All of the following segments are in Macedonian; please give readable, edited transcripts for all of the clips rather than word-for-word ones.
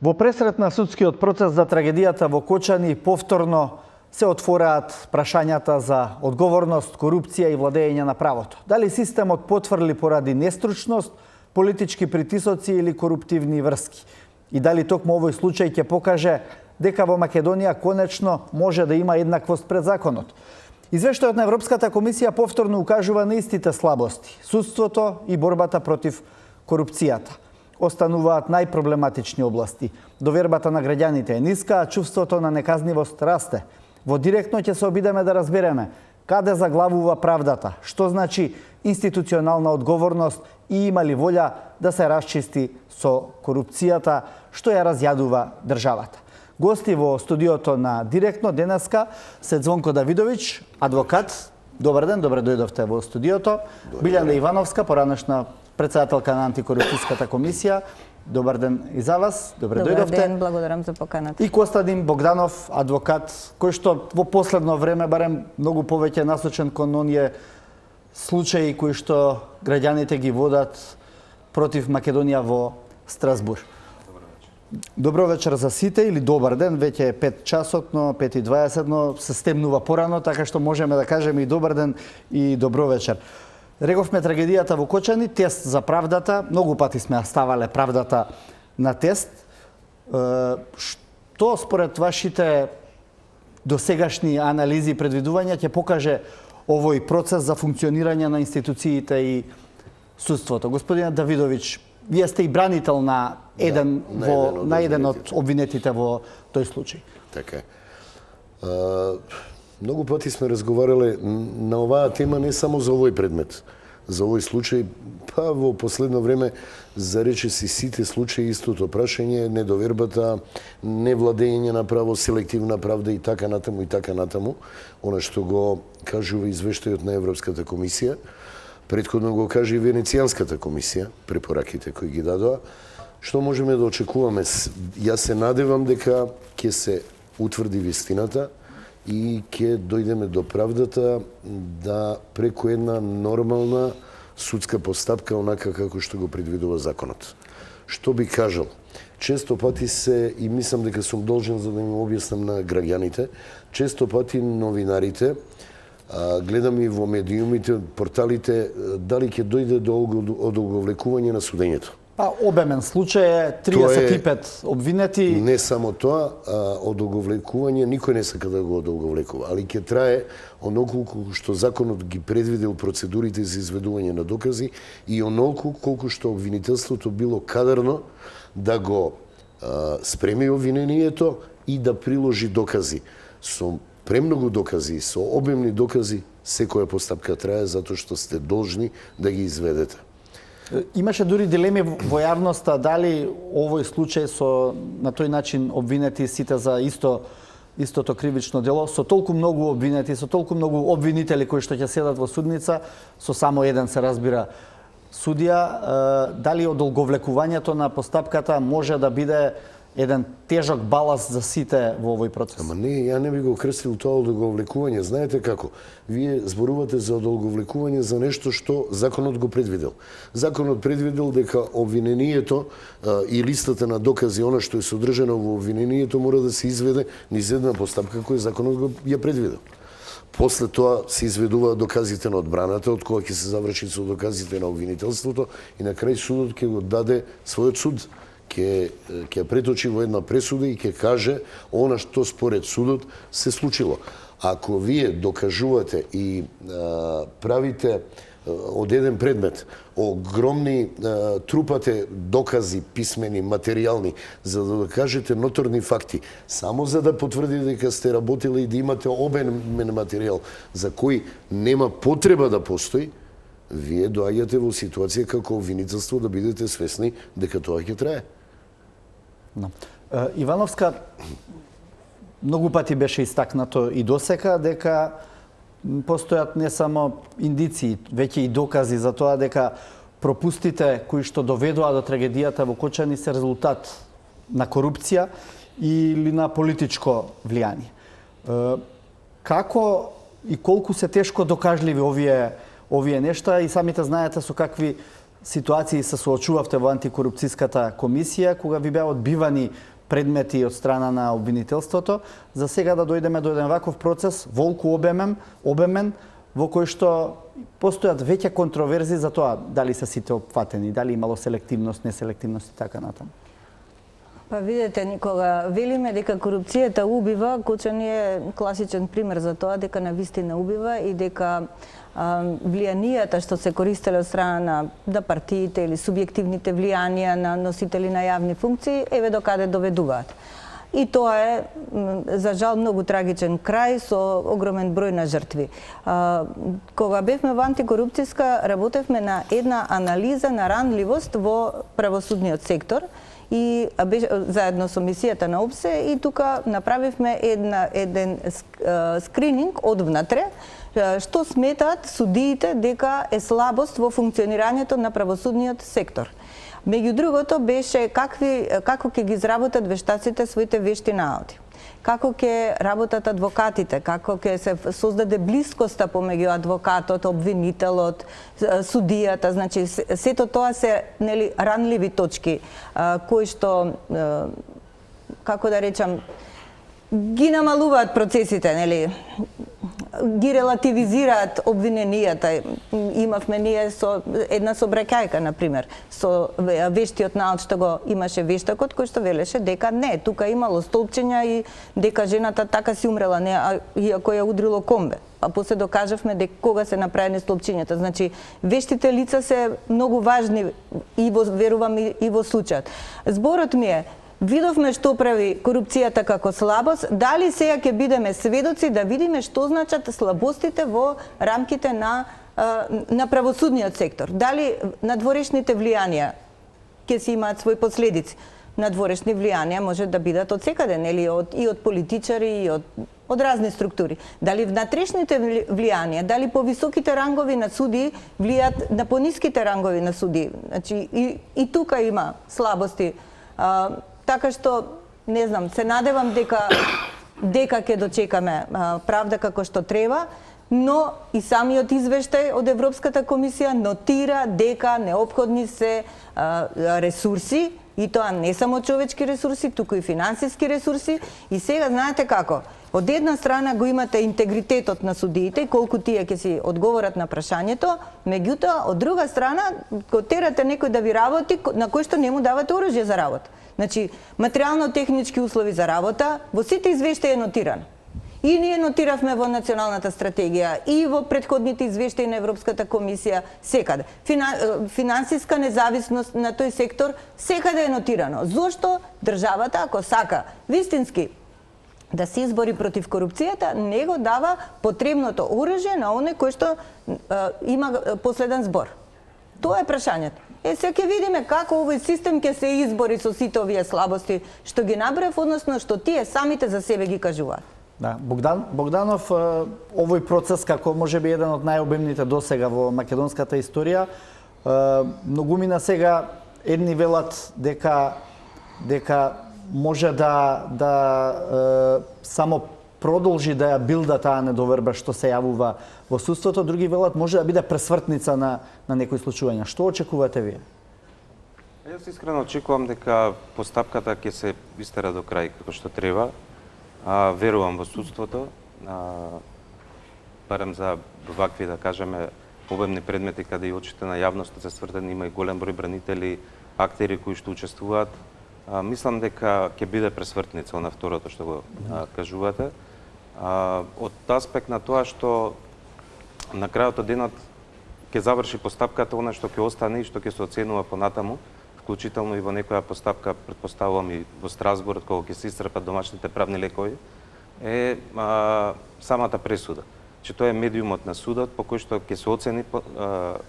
Во пресрет на судскиот процес за трагедијата во Кочани повторно се отвораат прашањата за одговорност, корупција и владење на правото. Дали системот потврли поради нестручност, политички притисоци или коруптивни врски? И дали токму овој случај ќе покаже дека во Македонија конечно може да има еднаквост пред законот? Извештајот на Европската комисија повторно укажува на истите слабости – судството и борбата против корупцијата. Остануваат најпроблематични области. Довербата на граѓаните е ниска, а чувството на неказнивост расте. Во директно ќе се обидеме да разбереме каде заглавува правдата, што значи институционална одговорност и има ли волја да се расчисти со корупцијата што ја разјадува државата. Гости во студиото на Директно денеска се Звонко Давидович, адвокат. Добар ден, добре дојдовте во студиото. Билјана Ивановска, поранешна председателка на антикорупцијската комисија. Добар ден и за вас. Добре дојдовте. Добар ден, благодарам за поканата. И Костадин Богданов, адвокат, кој што во последно време барем многу повеќе насочен кон оние случаи кои што граѓаните ги водат против Македонија во Страсбур. Добро вечер за сите или добар ден, веќе е 5 часот, но 5:20, но се стемнува порано, така што можеме да кажеме и добар ден и добро вечер. Реговме трагедијата во Кочани, тест за правдата, многу пати сме ставале правдата на тест. Што според вашите досегашни анализи и предвидувања ќе покаже овој процес за функционирање на институциите и судството? Господин Давидович, вие сте и бранител на еден од обвинетите во тој случај. Така е. Многу пати сме разговарале на оваа тема не само за овој предмет, за овој случај, па во последно време за речиси сите случаи истото прашање, недовербата, невладење на право, селективна правда и така натаму и така натаму, она што го кажува извештајот на Европската комисија. Претходно го кажа и Венецијанската комисија, препораките кои ги дадоа. Што можеме да очекуваме? Јас се надевам дека ќе се утврди вистината и ќе дојдеме до правдата да преку една нормална судска постапка, онака како што го предвидува законот. Што би кажал? Често пати се, и мислам дека сум должен за да им објаснам на граѓаните, често пати новинарите, гледам и во медиумите, порталите, дали ќе дојде до одолговлекување на судењето. Обемен случај е 35 обвинети. Не само тоа, одолговлекување, никој не сака да го одолговлекува, али ќе трае онолку што законот ги предвидел процедурите за изведување на докази и онолку колку што обвинителството било кадарно да го спреми обвинението и да приложи докази. Со премногу докази, со обемни докази, секоја постапка трае затоа што сте должни да ги изведете. Имаше дури дилеми во јавноста дали овој случај со на тој начин обвинети сите за истото кривично дело, со толку многу обвинети, со толку многу обвинители кои што ќе седат во судница, со само еден се разбира судија, дали одолговлекувањето на постапката може да биде еден тежок баласт за сите во овој процес? Ама не, ја не би го крстил тоа одолговлекување. Знаете како? Вие зборувате за одолговлекување за нешто што законот го предвидел. Законот предвидел дека обвинението и листата на докази, она што е содржано во обвинението, мора да се изведе низ една постапка која законот го ја предвидел. После тоа се изведуваат доказите на одбраната, од кога ќе се заврши со доказите на обвинителството и на крај судот ќе го даде својот суд. Ќе преточи во една пресуда и ќе каже она што според судот се случило. Ако вие докажувате и правите од еден предмет огромни трупате докази, писмени, материјални, за да докажете ноторни факти, само за да потврдите дека сте работили и да имате обемен материјал за кој нема потреба да постои, вие доаѓате во ситуација како обвинителство да бидете свесни дека тоа ќе трае. Ивановска, многу пати беше истакнато и досека дека постојат не само индиции, веќе и докази за тоа дека пропустите кои што доведоа до трагедијата во Кочани се резултат на корупција или на политичко влијание. Како и колку се тешко докажливи овие нешта и самите знаете со какви ситуации се соочувавте во антикорупцијската комисија, кога ви беа одбивани предмети од страна на обвинителството, за сега да дојдеме до еден ваков процес, волку обемен, во кој што постојат веќе контроверзи за тоа дали се сите опфатени, дали имало селективност, неселективност и така натаму. Па видете, никога велиме дека корупцијата убива, Кочани е класичен пример за тоа, дека навистина убива и дека влијанијата што се користеле од страна на партиите или субјективните влијанија на носители на јавни функции, еве до каде доведуваат. И тоа е, за жал, многу трагичен крај со огромен број на жртви. Кога бевме во антикорупцијска, работевме на една анализа на ранливост во правосудниот сектор и заедно со мисијата на ОПСЕ, и тука направивме еден скрининг од внатре, што сметаат судиите дека е слабост во функционирањето на правосудниот сектор. Меѓу другото беше како ќе ги изработат вештаците своите вешти наоди, како ќе работат адвокатите, како ќе се создаде блискоста помеѓу адвокатот, обвинителот, судијата, значи сето тоа се ранливи точки кои што, како да речам, ги намалуваат процесите, ги релативизираат обвиненијата. Имавме ние со една сообраќајка, например, со вештиот наод што го имаше вештакот, кој што велеше дека не, тука имало столпчења и дека жената така си умрела, не, иако ја удрило комбе. А после докажавме дека кога се направени столпчењата. Значи, вештите лица се многу важни и верувам и во случајот. Зборот ми е, видовме што прави корупцијата како слабост, дали сега ќе бидеме сведоци да видиме што значат слабостите во рамките на правосудниот сектор. Дали надворешните влијанија ќе си имаат своји последици. Надворешни влијанија може да бидат од секаде, и од политичари, и од разни структури. Дали внатрешните влијанија, дали повисоките рангови на суди влијат на пониските рангови на суди. Значи, и тука има слабости. Така што, не знам, се надевам дека ќе дочекаме правда како што треба, но и самиот извештај од Европската комисија нотира дека неопходни се ресурси, и тоа не само човечки ресурси, туку и финансиски ресурси. И сега знаете како, од една страна го имате интегритетот на судиите, колку тие ќе си одговорат на прашањето, меѓутоа, од друга страна, го терате некој да ви работи, на кој што не му давате оружје за работа. Значи, материјално-технички услови за работа, во сите извештаи е нотирано. И ние нотиравме во националната стратегија, и во претходните извештаи на Европската комисија, секаде. Финансиска независност на тој сектор, секаде е нотирано. Зошто државата, ако сака вистински да се избори против корупцијата, не го дава потребното оружје на оној кој што има последен збор? Тоа е прашањето. Сега ќе видиме како овој систем ќе се избори со сите овие слабости што ги набрав, односно што тие самите за себе ги кажуваат. Да, Богданов, овој процес како можеби еден од најобемните досега во македонската историја, многумина сега едни велат дека може да само продолжи да ја билда таа недоверба што се јавува во судството, други велат може да биде пресвртница на некои случувања. Што очекувате вие? Јас искрено очекувам дека постапката ќе се истера до крај како што треба. Верувам во судството, барем за вакви, да кажеме, обемни предмети каде и очите на јавноста се свртени, има и голем број бранители, актери кои што учествуваат. Мислам дека ќе биде пресвртница на второто што го кажувате. Од аспект на тоа што на крајот од денот ќе заврши постапката, она што ќе остане и што ќе се оценува понатаму, вклучително и во некоја постапка, претпоставувам и во Страсбург, кога ќе се исцрпат домашните правни лекови, е самата пресуда. Че тоа е медиумот на судот по кој што ќе се оцени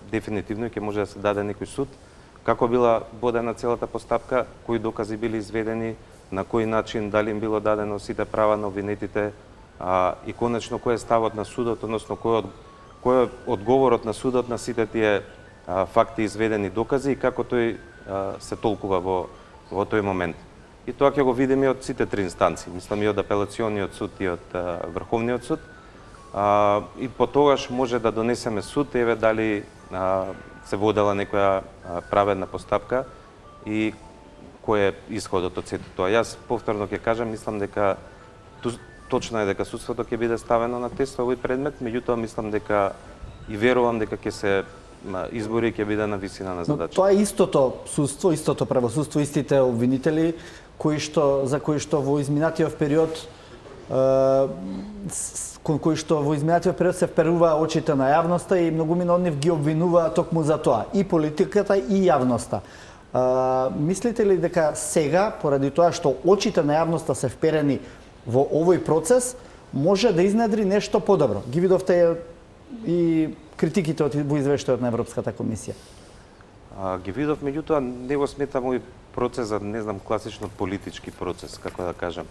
дефинитивно и ќе може да се даде некој суд како била водена целата постапка, кои докази били изведени, на кој начин, дали им било дадено сите права на обвинетите и конечно кој е ставот на судот, односно кој е одговорот на судот на сите тие факти изведени докази и како тој се толкува во тој момент. И тоа ќе го видиме од сите три инстанции, мислам и од апелациониот суд и од Врховниот суд. И потогаш може да донесеме суд, еве дали се водела некоја праведна постапка и кој е исходот од сето тоа. Јас повторно ќе кажам, мислам дека точно е дека судството ќе биде ставено на тест овој предмет, меѓутоа мислам дека и верувам дека ќе се избори ќе биде на висина на задача. Тоа е истото судство, истото правосудство, истите обвинители за кои што во изминатиот период се вперува очите на јавноста и многумина од нив ги обвинува токму за тоа, и политиката и јавноста. Мислите ли дека сега, поради тоа што очите на јавноста се вперени во овој процес, може да изнедри нешто подобро? Ги видовте и критиките во извештајот на Европската комисија. Ги видов, меѓутоа не го сметам овој процес за, не знам, класично политички процес, како да кажам.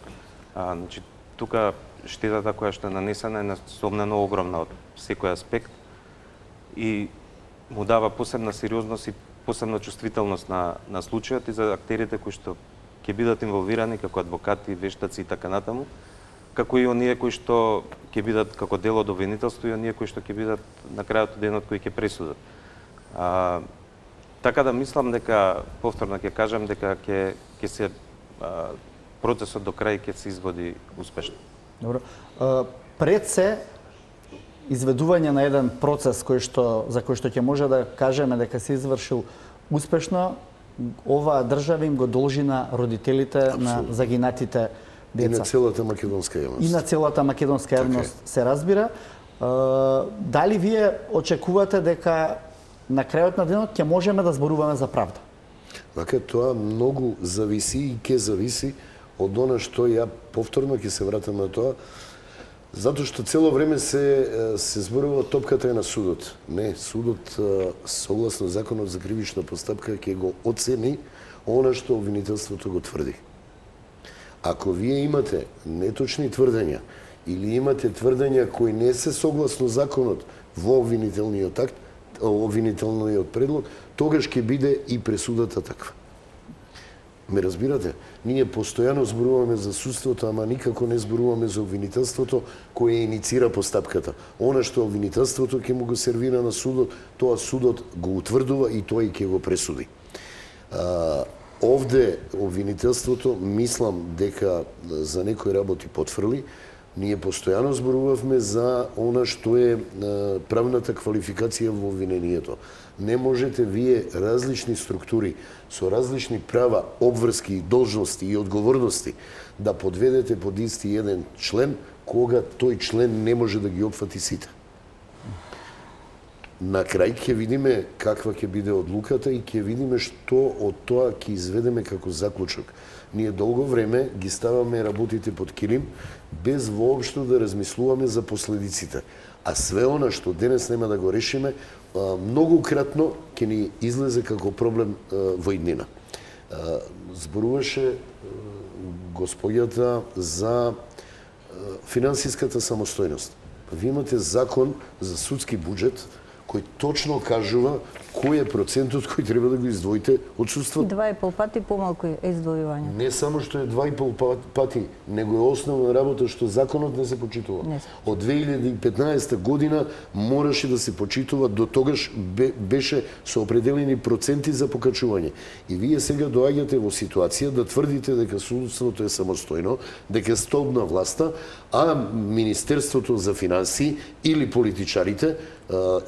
Значи, тука штетата која што е нанесена е несомнено огромна од секој аспект и му дава посебна сериозност и посебна чувствителност на случајот и за актерите кои што ќе бидат инволвирани како адвокати, вештаци и така натаму, како и оние кои што ќе бидат како дел од обвинителство и оние кои што ќе бидат на крајот од денот кои ќе пресудат. Така да мислам дека, повторно ќе кажам, дека ќе се процесот до крај ќе се изводи успешно. Добро. Пред се изведување на еден процес за кој што ќе може да кажеме дека се извршил успешно, оваа држава им го должи на родителите на загинатите деца. И на целата македонска јавност. И на целата македонска јавност се разбира. Дали вие очекувате дека на крајот на денот ќе можеме да зборуваме за правда? Вака тоа многу зависи и ќе зависи од она што ја повторно ќе се вратам на тоа, затоа што цело време се зборува топката е на судот. Не, судот согласно законот за кривична постапка ќе го оцени она што обвинителството го тврди. Ако вие имате неточни тврдења или имате тврдења кои не се согласно законот во обвинителниот акт, обвинителниот предлог, тогаш ќе биде и пресудата таква. Ме разбирате? Ние постојано зборуваме за судството, ама никако не зборуваме за обвинителството кое иницира постапката. Она што обвинителството ќе му го сервира на судот, тоа судот го утврдува и тој ќе го пресуди. Овде обвинителството мислам дека за некои работи потврли. Ние постојано зборувавме за она што е правната квалификација во обвинението. Не можете вие различни структури со различни права, обврски, должности и одговорности да подведете под исти еден член, кога тој член не може да ги опфати сите. На крај ќе видиме каква ќе биде одлуката и ќе видиме што од тоа ќе изведеме како заклучок. Ние долго време ги ставаме работите под килим, без воопшто да размислуваме за последиците. А све она што денес нема да го решиме, многократно ќе ни излезе како проблем во иднина. Зборуваше господјата за финансиската самостојност. Вие имате закон за судски буџет кој точно кажува кој е процентот кој треба да го издвоите од судството. 2,5 пати помалку е издвојување. Не само што е 2,5 пати, него е основна работа што законот не се почитува. Од 2015 година мораше да се почитува, до тогаш беше со определени проценти за покачување. И вие сега доаѓате во ситуација да тврдите дека судството е самостојно, дека е столб на власта, а Министерството за финансии или политичарите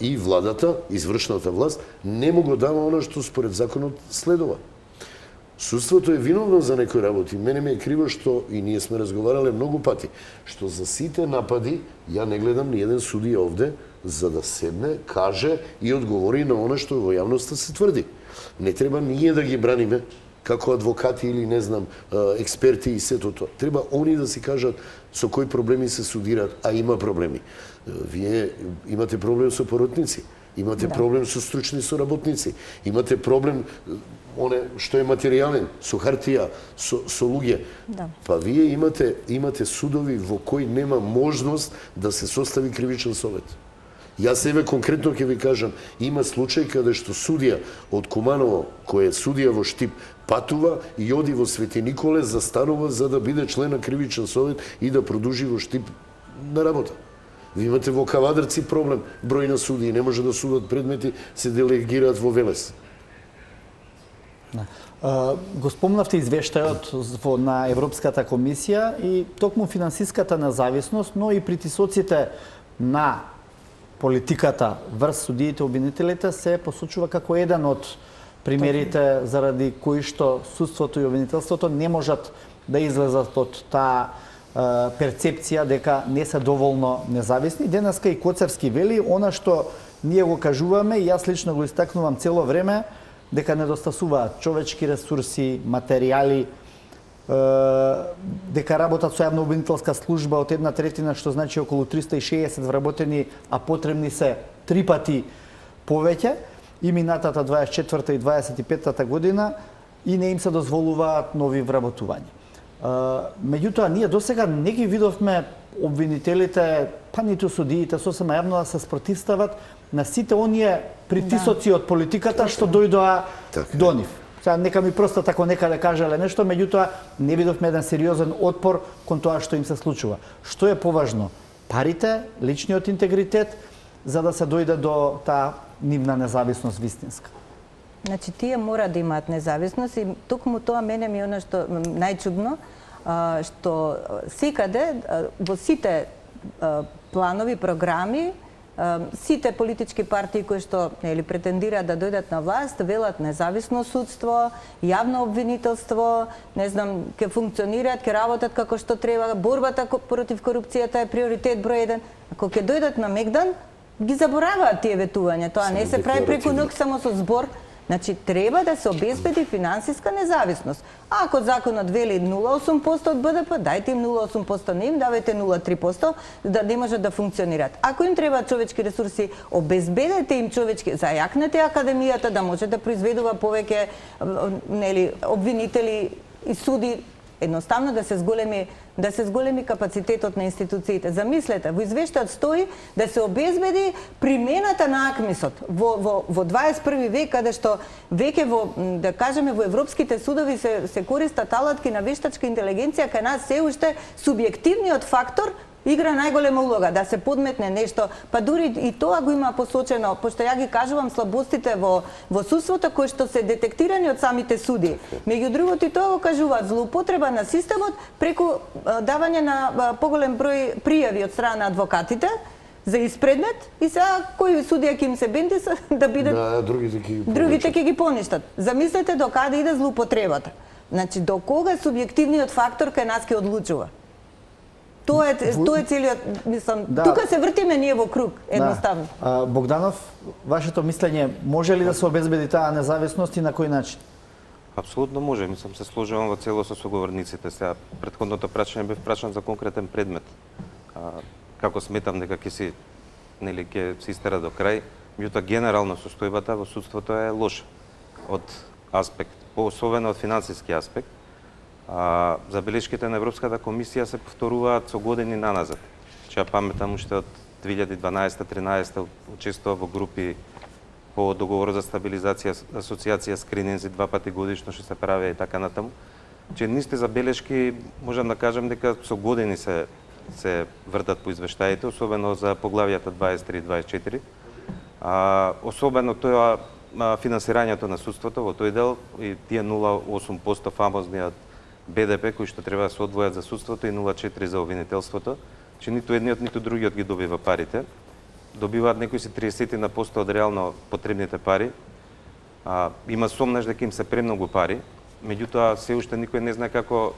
и владата, извршната власт, не му го дава она што според законот следува. Судството е виновно за некои работи. Мене ме е криво што, и ние сме разговарале многу пати, што за сите напади, ја не гледам ни еден судија овде, за да седне, каже и одговори на она што во јавноста се тврди. Не треба ние да ги браниме, како адвокати или, не знам, експерти и сето тоа. Треба они да си кажат со кои проблеми се судираат, а има проблеми. Вие имате проблем со поротници, имате проблем со стручни соработници, имате проблем што е материјален, со хартија, со луѓе. Да. Па вие имате судови во кои нема можност да се состави кривичен совет. Јас еве конкретно ќе ви кажам, има случај каде што судија од Куманово, кој е судија во Штип, патува и оди во Свети Николе, застанува за да биде член на кривичен совет и да продужи во Штип на работа. Ви имате во Кавадарци проблем, број на суди, не може да судат предмети, се делегираат во Велес. Го спомнавте извештајот на Европската комисија и токму финансиската независност, но и притисоците на политиката врз судиите и обвинителите се посочува како еден од примерите заради кои што судството и обвинителството не можат да излезат од таа перцепција дека не се доволно независни. Денеска и Коцевски вели она што ние го кажуваме и јас лично го истакнувам цело време, дека недостасуваат човечки ресурси, материјали, дека работат со јавна обвинителска служба од 1/3, што значи околу 360 вработени, а потребни се 3 пати повеќе, и минатата 24 и 25 година, и не им се дозволуваат нови вработувања. Меѓутоа, ние досега не ги видовме обвинителите, па ниту судиите, сосема јавно да се спротивстават на сите оние притисоци од политиката што дојдоа до нив. Сега нека ми просто тако некаде кажале нешто, меѓутоа не видовме еден сериозен отпор кон тоа што им се случува. Што е поважно? Парите, личниот интегритет, за да се дојде до таа нивна независност вистинска. Значи, тие мора да имаат независност и токму тоа мене ми е она што најчудно, што секаде, во сите планови, програми, сите политички партии кои што претендираат да дојдат на власт, велат независно судство, јавно обвинителство, не знам, ќе функционираат, ќе работат како што треба, борбата против корупцијата е приоритет број 1. Ако ќе дојдат на Мегдан, ги забораваат тие ветувања. Тоа не се прави преку ног само со збор. Значи, треба да се обезбеди финансиска независност. А ако законот вели 0,8% од БДП, дајте им 0,8%, не им давајте 0,3%, да не можат да функционираат. Ако им треба човечки ресурси, обезбедете им човечки, зајакнете академијата да може да произведува повеќе обвинители и суди, едноставно да се зголеми капацитетот на институциите. Замислете, во извештајот стои да се обезбеди примената на АКМИСот во 21 век, каде што веќе да кажеме, во европските судови се користат алатки на вештачка интелигенција, кај нас се уште субјективниот фактор игра најголема улога, да се подметне нешто, па дури и тоа го има посочено, пошто ја ги кажувам слабостите во судството кои што се детектирани од самите суди. Меѓу другото и тоа го кажуваат, злоупотреба на системот преку давање на поголем број пријави од страна на адвокатите за испредмет и сега кои судија ќе им се бенди да бидат другите ќе ги поништат. Замислете до каде иде злоупотребата. Значи до кога субјективниот фактор кај нас ќе одлучува? Тоа е целиот, мислам, тука се вртиме ние во круг, едноставно. Богданов, вашето мислење, може ли да се обезбеди таа независност и на кој начин? Апсолутно може, мислам се сложувам во цело со соговорниците. Сега претходното прашање бев прашан за конкретен предмет. Како сметам дека ќе се истера до крај, меѓутоа генерално состојбата во судството е лоша од аспект, особено од финансиски аспект. Забелешките на Европската комисија се повторуваат со години наназад. Ја паметам уште од 2012-13 учествував во групи по договор за стабилизација, асоциација, скрининзи 2 пати годишно што се прави и така натаму. Че нисте забелешки, можам да кажам дека со години се вртат по извештаите, особено за поглавијата 23 и 24. Особено тоа финансирањето на судството во тој дел и тие 0,8% фамозниот БДП кои што треба да се одвојат за судството и 0,4% за обвинителството, че ниту едниот ниту другиот ги добива парите. Добиваат некои си 30% од реално потребните пари. Има сомнеш дека им се премногу пари, меѓутоа се уште никој не знае како,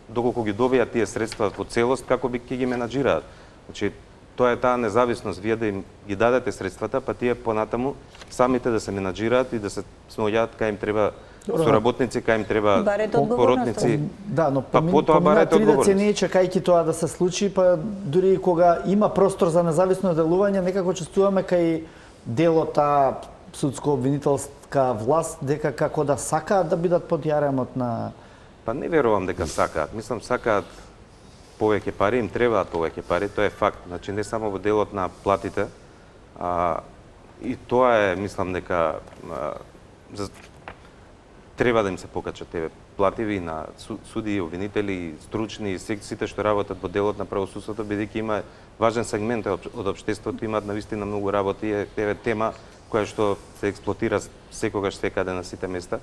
доколку ги добијат тие средства во целост, како би ќе ги менаџираат. Значи, тоа е таа независност, вие да им ги дадете средствата, па тие понатаму самите да се менаџираат и да се сноѓаат кај им треба соработници, кај им треба поротници. Да, но потоа барете одговорност. Не чекајќи тоа да се случи, па дури кога има простор за независно делување, некако чувствуваме кај делот таа судско-обвинителска власт дека како да сакаат да бидат под јаремот на... Па не верувам дека сакаат. Мислам сакаат повеќе пари, им требаат повеќе пари, тоа е факт. Значи не само во делот на платите, и тоа е, мислам дека треба да им се покачат тие плативи на суди, обвинители, стручни, сите што работат во делот на правосудството, бидејќи има важен сегмент од општеството, имаат навистина многу работи, е тема која што се експлоатира секогаш секаде на сите места.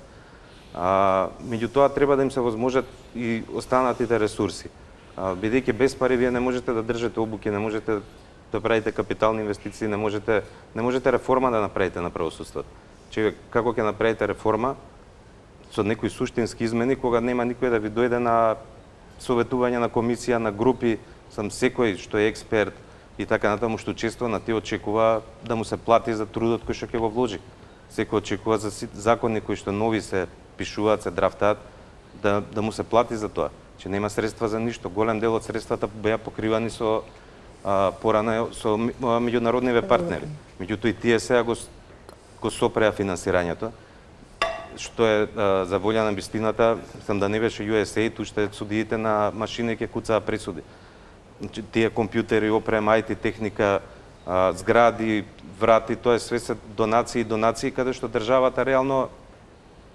Меѓутоа треба да им се возможат и останатите ресурси. Бидејќи без пари вие не можете да држите обуки, не можете да правите капитални инвестиции, не можете реформа да направите на правосудството. Че како ќе направите реформа со некои суштински измени кога нема никој да ви дојде на советување на комисија, на групи, сам секој што е експерт и така натаму што често на тие очекува да му се плати за трудот кој што ќе го вложи. Секој очекува за закони кои што нови се пишуваат, се драфтаат, да му се плати за тоа. Че нема средства за ништо. Голем дел од средствата беа покривани со порано со меѓународниве партнери. Меѓутоа и тие сега го сопреа финансирањето, што е за волја на вистината, сам да не беше USAID, уште судиите на машини ќе куцаа пресуди. Тие компјутери, опрема, IT техника, згради, врати, тоа све се донации, каде што државата реално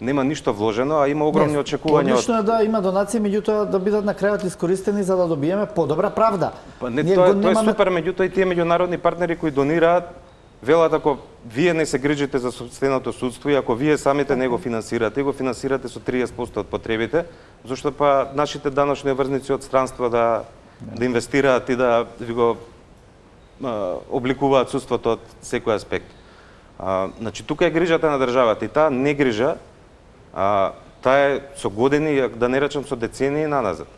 нема ништо вложено, а има огромни очекувања. Одлично е да има донации, меѓутоа да бидат на крајот искористени за да добиеме подобра правда. Па не, тоа е супер, меѓутоа и тие меѓународни партнери кои донираат, велат ако вие не се грижите за собственото судство и ако вие самите не го финансирате, го финансирате со 30% од потребите, зашто па нашите даночни врзници од странство да инвестираат и да ви го обликуваат судството од секој аспект. Значи тука е грижата на државата и таа не грижа, таа е со години, да не речам со децении наназад.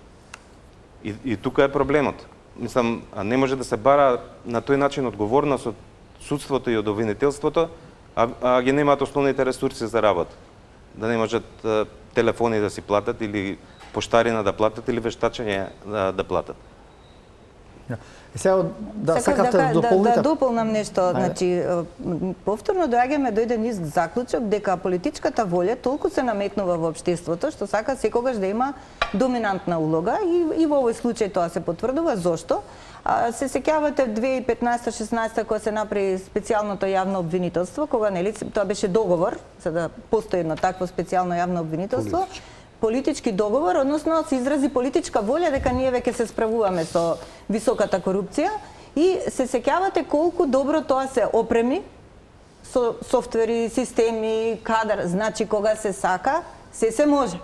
И тука е проблемот. Мислам, не може да се бара на тој начин одговорност од судството и од обвинителството, а ги немаат основните ресурси за работа. Да не можат телефони да си платат или поштарина да платат или вештачење да платат. Сега сакате да дополните? Да дополнам нешто, значи повторно дојде низ заклучок дека политичката волја толку се наметнува во општеството што сака секогаш да има доминантна улога и во овој случај тоа се потврдува. Зошто? Се сеќавате 2015-16 кога се направи специјалното јавно обвинителство, кога нели тоа беше договор за да постои едно такво специјално јавно обвинителство. Политички договор, односно се изрази политичка волја дека ние веќе се справуваме со високата корупција и се сеќавате колку добро тоа се опреми со софтвери, системи, кадар, значи кога се сака, се може.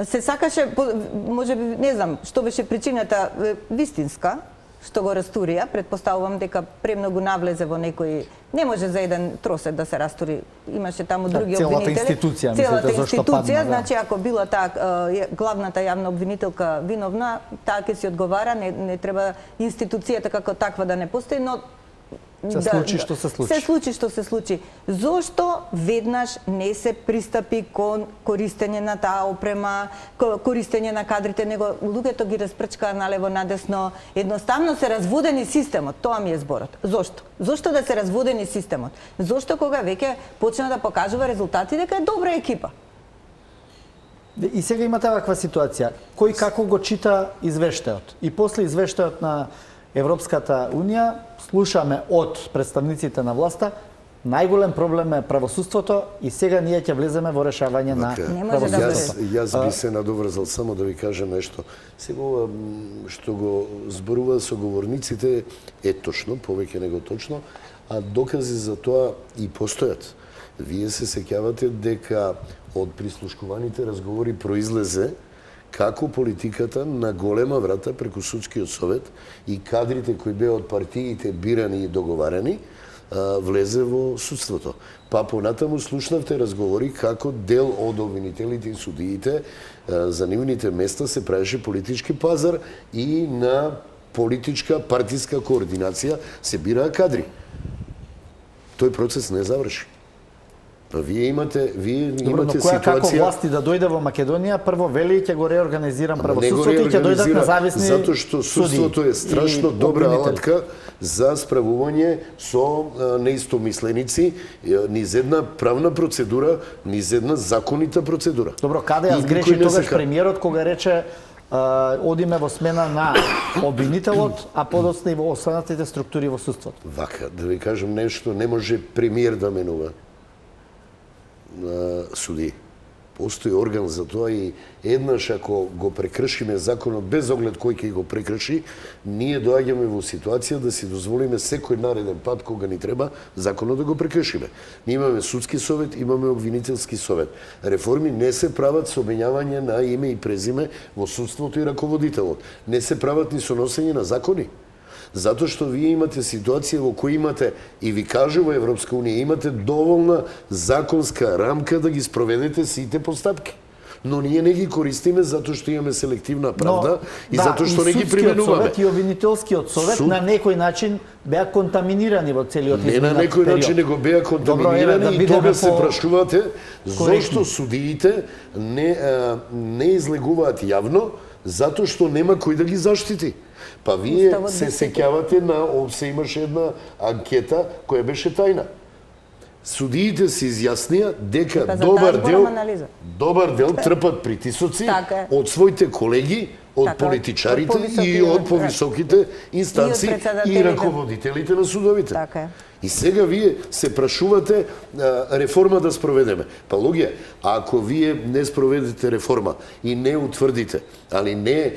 Се сакаше, можеби, не знам, што беше причината вистинска, што го растурија, предпоставувам дека премногу навлезе во некој, не може за еден тросет да се растури, имаше таму други обвинители. Целата институција, значи ако била таа главната јавна обвинителка виновна, таа ќе си одговара, не треба институцијата како таква да не постои, но се случи што се случи. Се случи што се случи. Зошто веднаш не се пристапи кон користење на таа опрема, користење на кадрите, него луѓето ги распрчкаа налево надесно, едноставно се разводени системот, тоа ми е зборот. Зошто? Зошто да се разводени системот? Зошто кога веќе почна да покажува резултати дека е добра екипа? И сега имате ваква ситуација. Кој како го чита извештајот? И после извештајот на Европската Унија слушаме од представниците на власта најголем проблем е правосудството и сега ние ќе влеземе во решавање на правосудството. Јас би се надоврзал само да ви кажам нешто. Сега што го зборува соговорниците е точно, повеќе него точно, а докази за тоа и постојат. Вие се сеќавате дека од прислушкуваните разговори произлезе како политиката на голема врата преку судскиот совет и кадрите кои беа од партиите бирани и договарани влезе во судството. Па понатаму слушнавте разговори како дел од обвинителите и судиите за нивните места се правеше политички пазар и на политичка партиска координација се бираа кадри. Тој процес не заврши. Вие имате ситуација... Како власти да дојде во Македонија, прво вели ќе го реорганизирам правосудството и ќе дојдат независни судии. Затоа што судството е страшно добра алатка за справување со неистомисленици, низ една правна процедура, низ една законита процедура. Добро, каде ја сгреши тогаш премиерот кога рече одиме во смена на обвинителот, а подоцна и во останатите структури во судството? Вака, да ви кажам нешто, не може премиер да менува судии. Постои орган за тоа и еднаш ако го прекршиме законот без оглед кој ќе го прекрши, ние доаѓаме во ситуација да си дозволиме секој нареден пат кога ни треба законот да го прекршиме. Ние имаме судски совет, имаме обвинителски совет. Реформи не се прават со менјавање на име и презиме во судството и раководителот. Не се прават ни со носење на закони. Затоа што вие имате ситуација во која имате, и ви кажува Европска Унија, имате доволна законска рамка да ги спроведете сите постапки. Но ние не ги користиме затоа што имаме селективна правда и затоа што не ги применуваме. И обвинителскиот совет на некој начин беа контаминирани во целиот изминат период. Не на некој начин не го беа контаминирани и тога се прашувате зошто судиите не излегуваат јавно, затоа што нема кој да ги заштити. Па вие се сеќавате на ОПСЕ имаше една анкета која беше тајна. Судиите се изјаснија дека добар дел трпат притисоци од своите колеги, од политичарите и од повисоките инстанции и раководителите на судовите. И сега вие се прашувате реформа да спроведеме. Па луѓе, ако вие не спроведете реформа и не утврдите, али не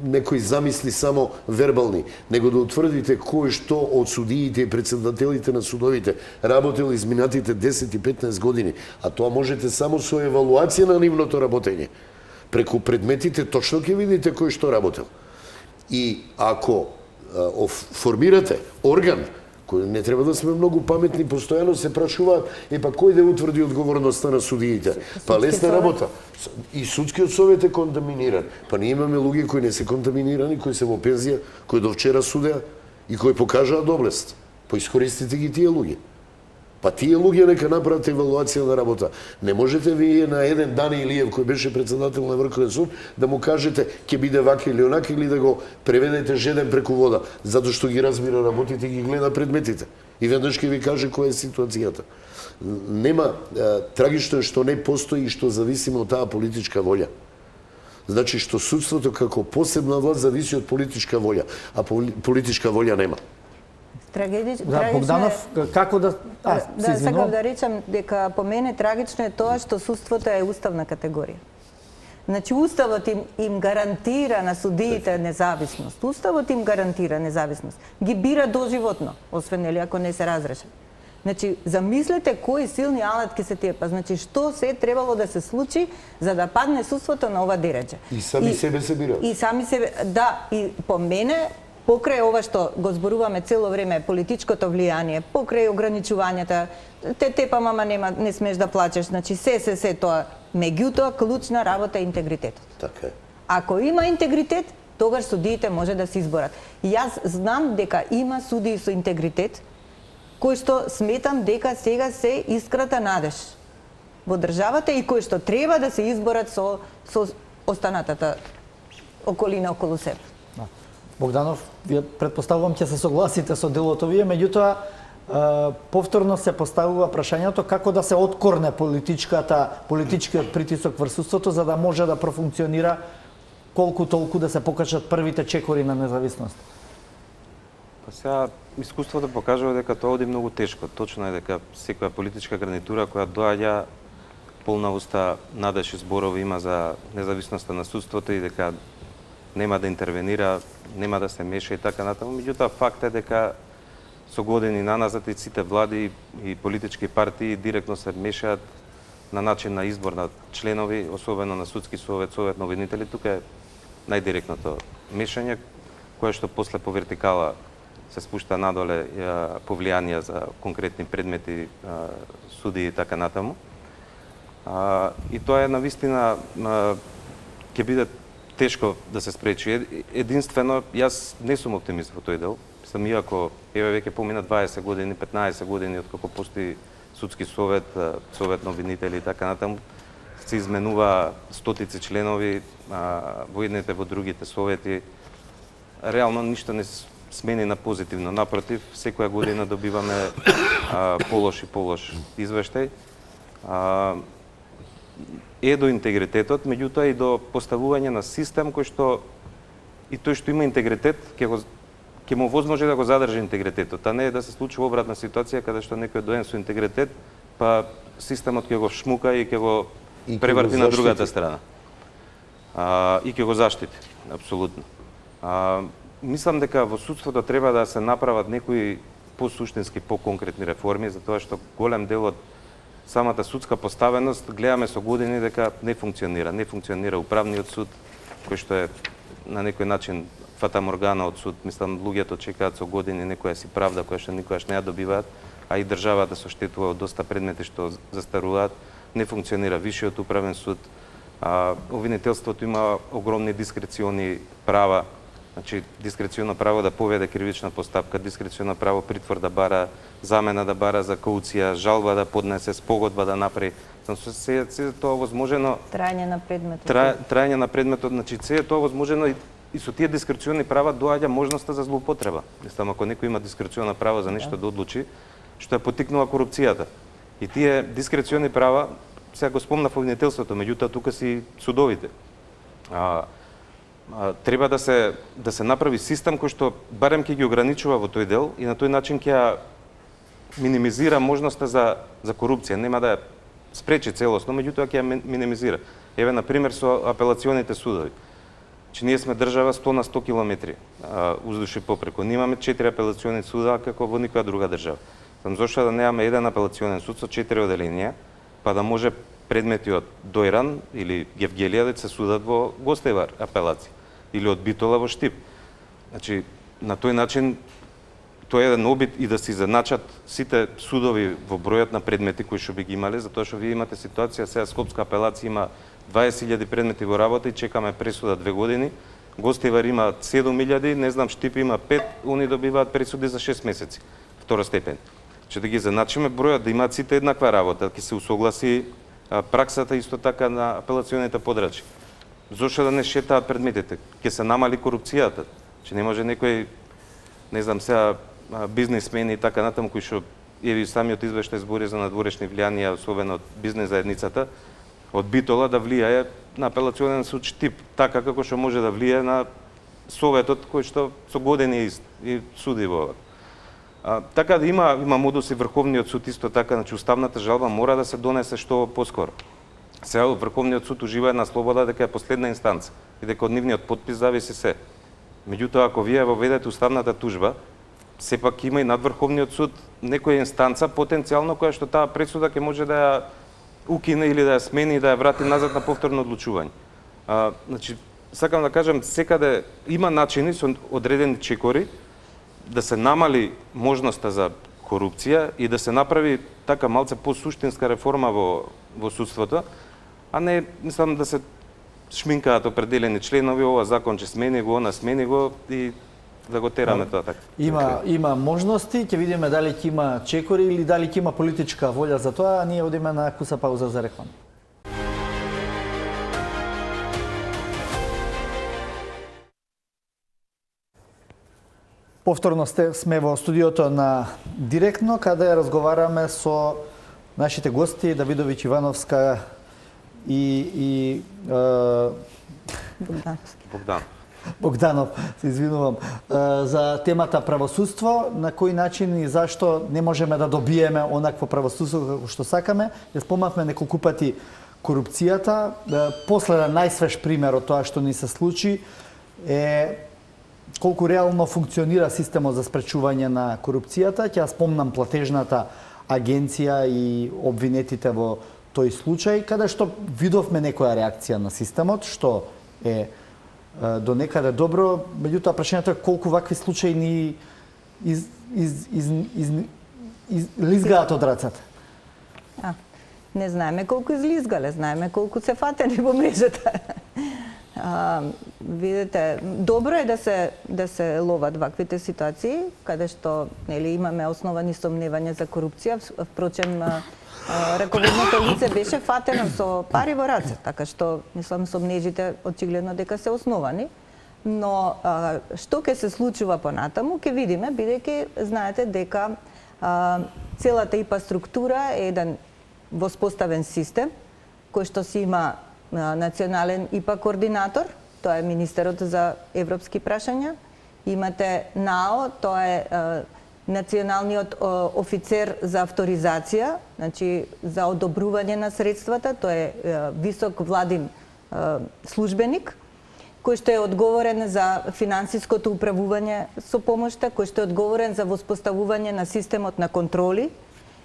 некои замисли само вербални, него да утврдите кој што од судиите и председателите на судовите работел изминатите 10 и 15 години, а тоа можете само со евалуација на нивното работење. Преку предметите точно ќе видите кој што работел. И ако формирате орган, кој не треба да сме многу паметни, постојано се прашуваат, па кој да утврди одговорноста на судиите? Па лесна работа. И судскиот совет е контаминиран. Па ние имаме луѓе кои не се контаминирани, кои се во пензија, кои до вчера судеа и кои покажаа доблест. Па искористите ги тие луѓе. Па тие луѓе нека направат евалуација на работа. Не можете вие на еден Дани Илиев, кој беше председател на Врховен суд, да му кажете ќе биде вака или онака, или да го преведете жеден преку вода, затоа што ги разбира работите и ги гледа предметите. И веднаш ќе ви каже која е ситуацијата. Нема, трагично е што не постои и што зависиме од таа политичка волја. Значи што судството како посебна власт зависи од политичка волја, а политичка волја нема. Богданов, како да... сакам да речам дека по мене трагично е тоа што судството е уставна категорија. Значи, уставот им гарантира на судиите независност. Уставот им гарантира независност. Ги бира доживотно, освен нели ако не се разрешат. Значи, замислете кои силни алатки се тие, па значи што се требало да се случи за да падне судството на ова дереđe. И сами себе се бираат. И сами себе, да, и по мене покрај ова што го зборуваме цело време, политичкото влијание, покрај ограничувањата, тепа мама не смеш да плачеш, значи се тоа. Меѓутоа, клучна работа е интегритетот. Така е. Ако има интегритет, тогаш судиите може да се изборат. Јас знам дека има судии со интегритет, кои што сметам дека сега се искрата надеж во државата и кои што треба да се изборат со останатата околина околу себе. Богданов, вие предпоставувам ќе се согласите со делото вие, меѓутоа повторно се поставува прашањето како да се откорне политичкиот притисок врз судството за да може да профункционира колку толку да се покачат првите чекори на независност. Па сега искуството покажува дека тоа оди многу тешко. Точно е дека секоја политичка гарнитура која доаѓа полна уста надеж и зборови има за независноста на судството и дека нема да интервенира, нема да се меша и така натаму. Меѓутоа факт е дека со години наназад и сите влади и политички партии директно се мешаат на начин на избор на членови, особено на судски совет, совет на обвинители. Тука е најдиректното мешање, кое што после по вертикала се спушта надоле по влијанија за конкретни предмети, суди и така натаму. И тоа е навистина ќе биде тешко да се спречи. Единствено, јас не сум оптимист во тој дел. Сам иако веќе помина 20 години, 15 години од како постои судски совет, совет на обвинители и така натаму, се изменува стотици членови во едните во другите совети. Реално ништо не смени на позитивно. Напротив, секоја година добиваме полош и полош извештај. Е до интегритетот, меѓутоа и до поставување на систем кој што и тој што има интегритет ќе му возможи да го задржи интегритетот, а не да се случи обратна ситуација каде што некој доен со интегритет па системот ќе го шмука и ќе го И ќе преврти го на другата заштити. страна. И ќе го заштити, апсолутно. Мислам дека во судството треба да се направат некои посуштински, поконкретни реформи, затоа што голем дел од самата судска поставеност гледаме со години дека не функционира. Не функционира управниот суд, кој што е на некој начин фатаморгана од суд. Мислам, луѓето чекаат со години некоја си правда која што никогаш не ја добиваат, а и државата се оштетува од доста предмети што застаруваат. Не функционира висшиот управен суд. Обвинителството има огромни дискрециони права, значи дискреционо право да поведе кривична постапка, дискреционо право притвор да бара, замена да бара за кауција, жалба да поднесе, спогодба да направи. Се тоа возможено. Трајање на предметот. Трајање на предметот, значи се тоа возможено и со тие дискрециони права доаѓа можноста за злоупотреба. Мислам, ако некој има дискреционо право за нешто да одлучи, што е поттикнува корупцијата. И тие дискрециони права, сега го спомнав обвинителството, меѓутоа тука си судовите. Треба да се направи систем кој што барем ќе ги ограничува во тој дел и на тој начин ќе ја минимизира можноста за корупција. Нема да ја спречи целосно, меѓутоа ќе ја минимизира. Еве, на пример, со апелационите судови. Че ние сме држава 100 на 100 километри уздуш и попреку. Ние имаме 4 апелациони суда како во никоја друга држава. Зошто да немаме еден апелационен суд со 4 оделенија, па да може предмети од Дојран или Гевгелија да се судат во Гостевар апелација или од Битола во Штип. Значи, на тој начин тоа е еден обид и да се изедначат сите судови во бројот на предмети кои што би ги имале, затоа што вие имате ситуација, сега Скопска апелација има 20.000 предмети во работа и чекаме пресуда 2 години. Гостевар има 7.000, не знам, Штип има 5, они добиваат пресуди за 6 месеци, втора степен. Че да ги заначиме бројот, да имаат сите еднаква работа, ќе се усогласи праксата исто така на апелационите подрачи. Зошто да не шетаат предметите? Ќе се намали корупцијата. Че не може некој, не знам сега, бизнисмени и така натаму, кои што еви самиот извештај збори за надворешни влијанија, особено од бизнес заедницата, од Битола да влијае на апелационен суд Штип, така како што може да влијае на Советот кој што со години и суди во ова. Така да има модус и Врховниот суд исто така, значи уставната жалба мора да се донесе што поскоро. Сега Врховниот суд ужива една слобода дека е последна инстанца и дека од нивниот подпис зависи се. Меѓутоа, ако вие воведете уставната тужба, сепак има и над Врховниот суд некоја инстанца потенцијално која што таа пресуда ќе може да ја укине или да ја смени и да ја врати назад на повторно одлучување. Значи, сакам да кажам, секаде има начини со одредени чекори да се намали можноста за корупција и да се направи така малце посуштинска реформа во судството, а не, мислам, да се шминкаат определени членови, ова закон че смени го, она смени го и да го тераме тоа така. Има можности, ќе видиме дали ќе има чекори или дали ќе има политичка волја за тоа, а ние одиме на куса пауза за реклама. Повторно сме во студиото на Директно, каде разговараме со нашите гости Давидовиќ Ивановска и Богданов, се извинувам, за темата правосудство, на кој начин и зашто не можеме да добиеме онакво правосудство како што сакаме. Ја спомнавме неколку пати корупцијата. Последен најсвеж пример од тоа што ни се случи е колку реално функционира системот за спречување на корупцијата. Ќе спомнам платежната агенција и обвинетите во тој случај, каде што видовме некоја реакција на системот, што е до некаде добро, меѓутоа прашањето е колку вакви случаи ни излизгаат од рацете. Не знаеме колку излизгале, знаеме колку се фатени во мрежата. Видите, добро е да се ловат ваквите ситуации, каде што имаме основани сомневања за корупција. Впрочем, раководното лице беше фатено со пари во раце, така што, мислам, сомнежите очигледно дека се основани. Но што ќе се случува понатаму, ќе видиме, бидејќи знаете дека целата ИПА структура е еден воспоставен систем, кој што си има национален ИПА координатор, тоа е Министерот за европски прашања. Имате НАО, тоа е националниот офицер за авторизација, значи за одобрување на средствата, тоа е висок владин службеник, кој што е одговорен за финансиското управување со помошта, кој што е одговорен за воспоставување на системот на контроли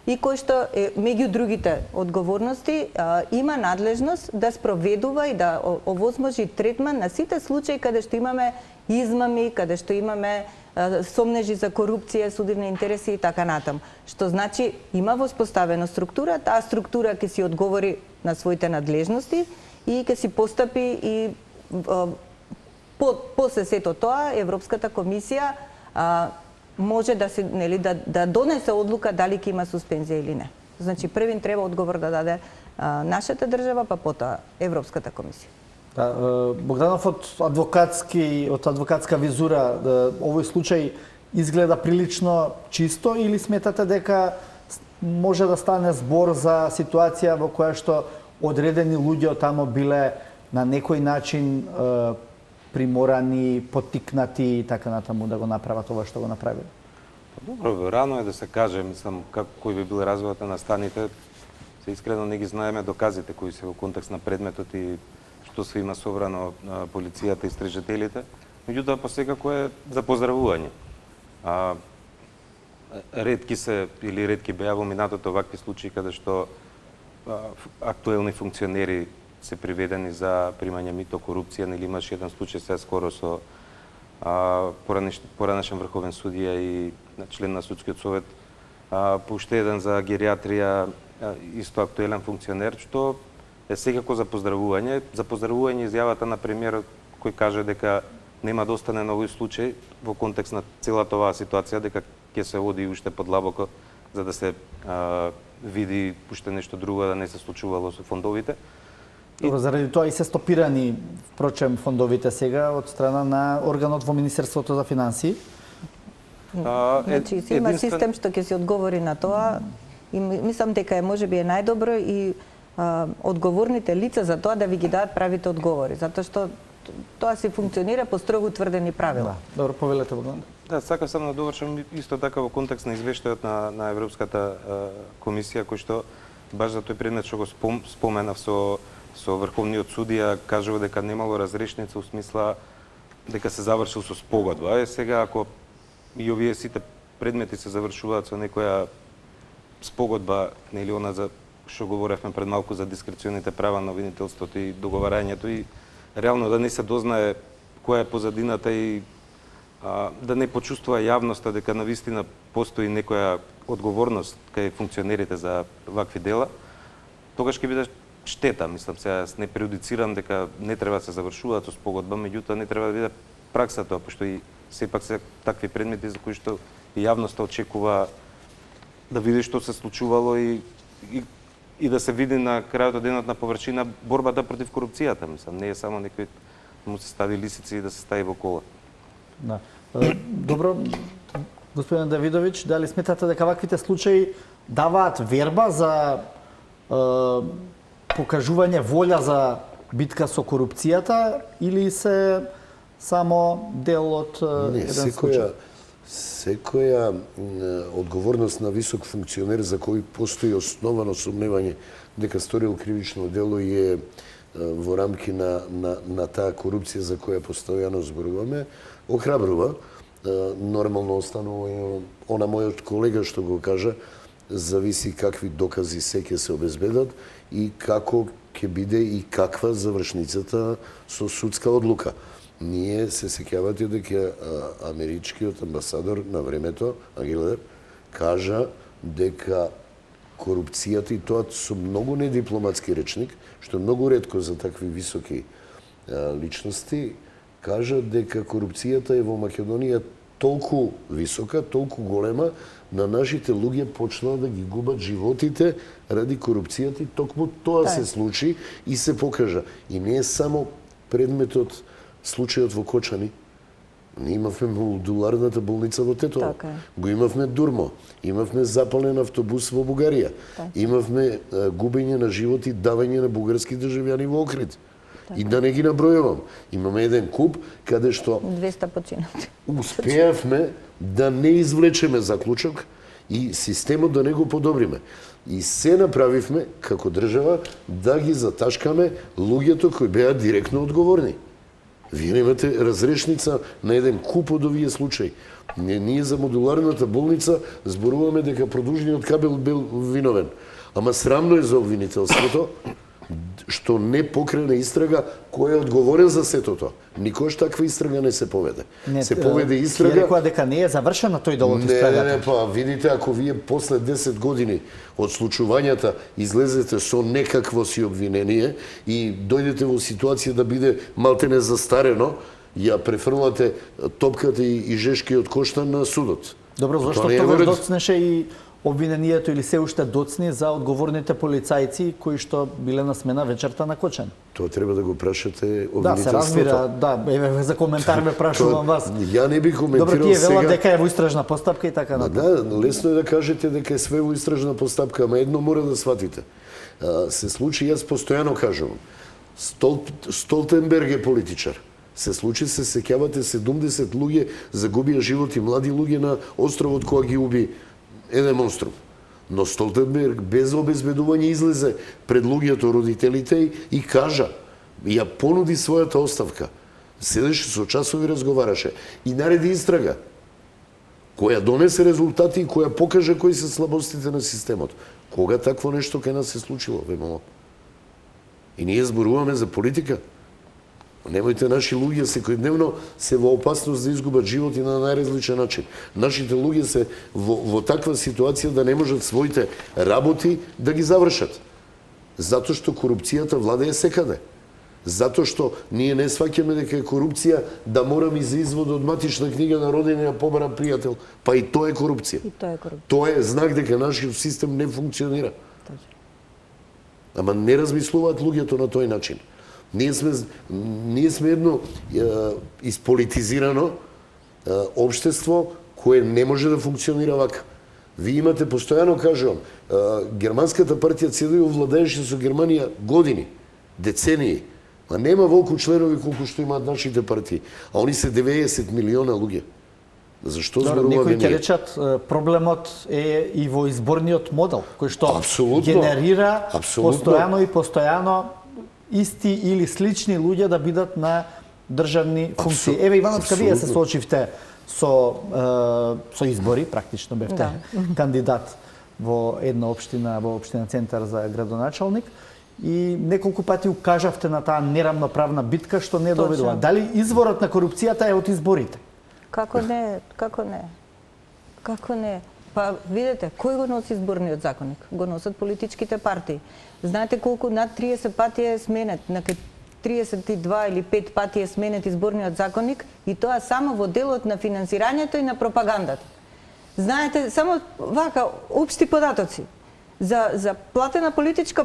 и кој што е, меѓу другите одговорности, има надлежност да спроведува и да овозможи третман на сите случаи каде што имаме измами, каде што имаме сомнежи за корупција, судирни интереси и така натаму. Што значи има воспоставена структура, таа структура ќе си одговори на своите надлежности и ќе си постапи и после сето тоа Европската комисија може да се да донесе одлука дали ќе има суспензија или не. Значи првин треба одговор да даде нашата држава, па потоа Европската комисија. Да, Богданов од адвокатска визура, овој случај изгледа прилично чисто или сметате дека може да стане збор за ситуација во која што одредени луѓе таму биле на некој начин приморани, поттикнати и така натаму да го направат ова што го направиле? Добро, рано е да се каже, мислам, кој би бил развојот на станите. Се искрено не ги знаеме доказите кои се во контекст на предметот и што се има собрано полицијата и истражителите. Меѓутоа, посекако е за поздравување. Ретки се или ретки беа во минатото вакви случаи каде што актуелни функционери се приведени за примање мито, корупција, нели имаше еден случај се скоро со поранешен врховен судија и член на судскиот совет, уште еден за гериатрија, исто актуелен функционер, што е секако за поздравување. За поздравување изјавата на премиерот кој каже дека нема да остане на овој случај во контекст на целата оваа ситуација, дека ќе се оди уште подлабоко за да се види уште нешто друго да не се случувало со фондовите. Добро, заради тоа и се стопирани, впрочем, фондовите сега од страна на органот во Министерството за финансии. Значи, има систем што ќе се одговори на тоа и мислам дека можеби е најдобро и одговорните лица за тоа да ви ги дадат правите одговори, затоа што тоа се функционира по строго утврдени правила. Да. Добро, повелете, Богдан. Да, сакам само да довршам исто така во контекст на извештајот на Европската комисија, кој што баш за тој предмет што го споменав со Врховниот судија, кажува дека немало разрешница, у смисла дека се завршил со спогодба. Сега, ако и овие сите предмети се завршуваат со некоја спогодба, нели она за што говоревме пред малку за дискреционите права на обвинителството и договарањето и реално да не се дознае која е позадината и да не почувствува јавноста дека навистина постои некоја одговорност кај функционерите за вакви дела, тогаш ќе биде штета. Мислам, сега не преюдицирам дека не треба да се завршуваат со спогодба, меѓутоа не треба да биде пракса тоа, пошто и сепак се такви предмети за кои што и јавноста очекува да види што се случувало и да се види на крајот од денот на површина борбата против корупцијата. Мислам, не е само некој му се стави лисици и да се стави во кола. Да. Добро, господин Давидович, дали сметате дека ваквите случаи даваат верба за покажување волја за битка со корупцијата или се само дел од еден случај? Секоја одговорност на висок функционер за кој постои основано сомневање дека сторил кривично дело и е во рамки на таа корупција за која постојано зборуваме, охрабрува. Нормално останува и она мојот колега што го кажа, зависи какви докази се ќе се обезбедат и како ќе биде и каква завршницата со судска одлука. Ние се сеќавате дека америчкиот амбасадор на времето, Агилер, кажа дека корупцијата, и тоа со многу недипломатски речник, што многу ретко за такви високи личности, кажа дека корупцијата е во Македонија толку висока, толку голема, на нашите луѓе почнаа да ги губат животите ради корупцијата и токму тоа се случи и се покажа. И не е само предметот случајот во Кочани. Ние имавме модуларната болница во Тетово. Го имавме Дурмо. Имавме запален автобус во Бугарија. Имавме губење на животи, давање на бугарски државјани во Охрид. И да не ги набројувам. Имаме еден куп каде што 200 починати. успеавме да не извлечеме заклучок и системот да не го подобриме. И се направивме како држава да ги заташкаме луѓето кои беа директно одговорни. Вие немате разрешница на еден куп од овие случаи. Ние за модуларната болница зборуваме дека продужниот кабел бил виновен. Ама срамно е за обвинителството што не покрене истрага кој е одговорен за сето тоа. Никош таква истрага не се поведе. Се поведе истрага. Ти рекоа дека не е завршена тој дел од истрагата. Не, па видите, ако вие после 10 години од случувањата излезете со некакво си обвинение и дојдете во ситуација да биде малтене застарено, ја префрлате топката и жешкиот коштан на судот. Добро, зашто тогаш доцнеше и обвинението или се уште доцни за одговорните полицајци кои што биле на смена вечерта на Кочани? Тоа треба да го прашате обвинителството. Да, се разбира, да, еве за коментар ме прашувам вас. Ја не би коментирал сега. Добро, тие велат дека е во истражна постапка и така натаму. Да, лесно е да кажете дека е све во истражна постапка, ама едно мора да сватите. Се случи, јас постојано кажувам, Столтенберг е политичар. Се случи, се сеќавате 70 луѓе загубија живот и млади луѓе на островот која ги уби еден монструм. Но Столтенберг без обезбедување излезе пред луѓето, родителите и кажа, ја понуди својата оставка. Седеше со часови, разговараше и нареди истрага која донесе резултати и која покаже кои се слабостите на системот. Кога такво нешто кај нас се случило, ВМО? И ние зборуваме за политика. Немојте наши луѓе секојдневно се во опасност да изгубат животи на најразличен начин. Нашите луѓе се во таква ситуација да не можат своите работи да ги завршат. Затоа што корупцијата владее секаде. Затоа што ние не сваќаме дека е корупција да морам и за извод од матична книга на родениот побара пријател, па и тоа е корупција. И тоа е корупција. Тоа е знак дека нашиот систем не функционира. Ама не размислуваат луѓето на тој начин. Ние сме едно исполитизирано општество кое не може да функционира вака. Вие имате, постојано кажувам, германската партија ЦДУ владееше со Германија години, децении. А нема волку членови колку што имаат нашите партии. А они се 90 милиона луѓе. Зашто зборуваме ние? Некои ќе речат проблемот е и во изборниот модел, кој што генерира постојано исти или слични луѓе да бидат на државни функции. Еве Ивановска, вие се соочивте со избори, практично бевте кандидат во една општина, во општина Центар за градоначалник и неколку пати укажавте на таа нерамноправна битка што не доведува. Дали изворот на корупцијата е од изборите? Како не? Како не? Како не? Па видете, кој го носи изборниот законник? Го носат политичките партии. Знаете колку над 30 пати е сменет, на 32 или 5 пати е сменет изборниот законник и тоа само во делот на финансирањето и на пропагандата. Знаете, само вака општи податоци. За платена политичка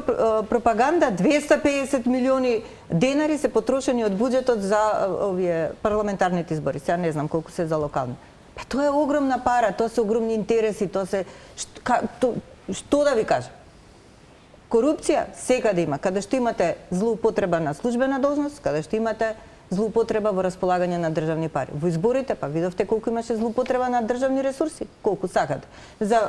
пропаганда 250 милиони денари се потрошени од буџетот за овие парламентарните избори. Сега не знам колку се за локални. Па тоа е огромна пара, тоа се огромни интереси, тоа се што да ви кажам? Корупција секаде има, каде што имате злоупотреба на службена должност, каде што имате злоупотреба во располагање на државни пари. Во изборите па видовте колку имаше злоупотреба на државни ресурси, колку сакате.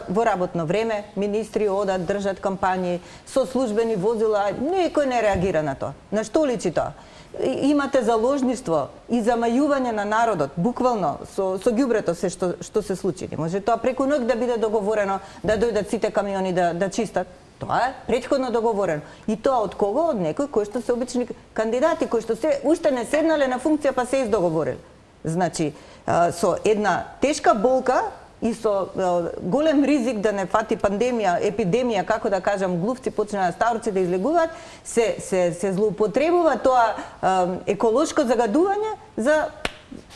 Во работно време министри одат, држат кампањи со службени возила, никој не реагира на тоа. На што личи тоа? Имате заложништво и замајување на народот, буквално со ѓубрето се што се случи. Може тоа преку ноќ да биде договорено да дојдат сите камиони да чистат. Тоа е претходно договорено. И тоа од кого? Од некој кој што се обични кандидати, кои што се уште не седнале на функција па се издоговорили. Значи, со една тешка болка и со голем ризик да не фати пандемија, епидемија, како да кажам, глувци почнаа старци да излегуваат, се злоупотребува тоа еколошко загадување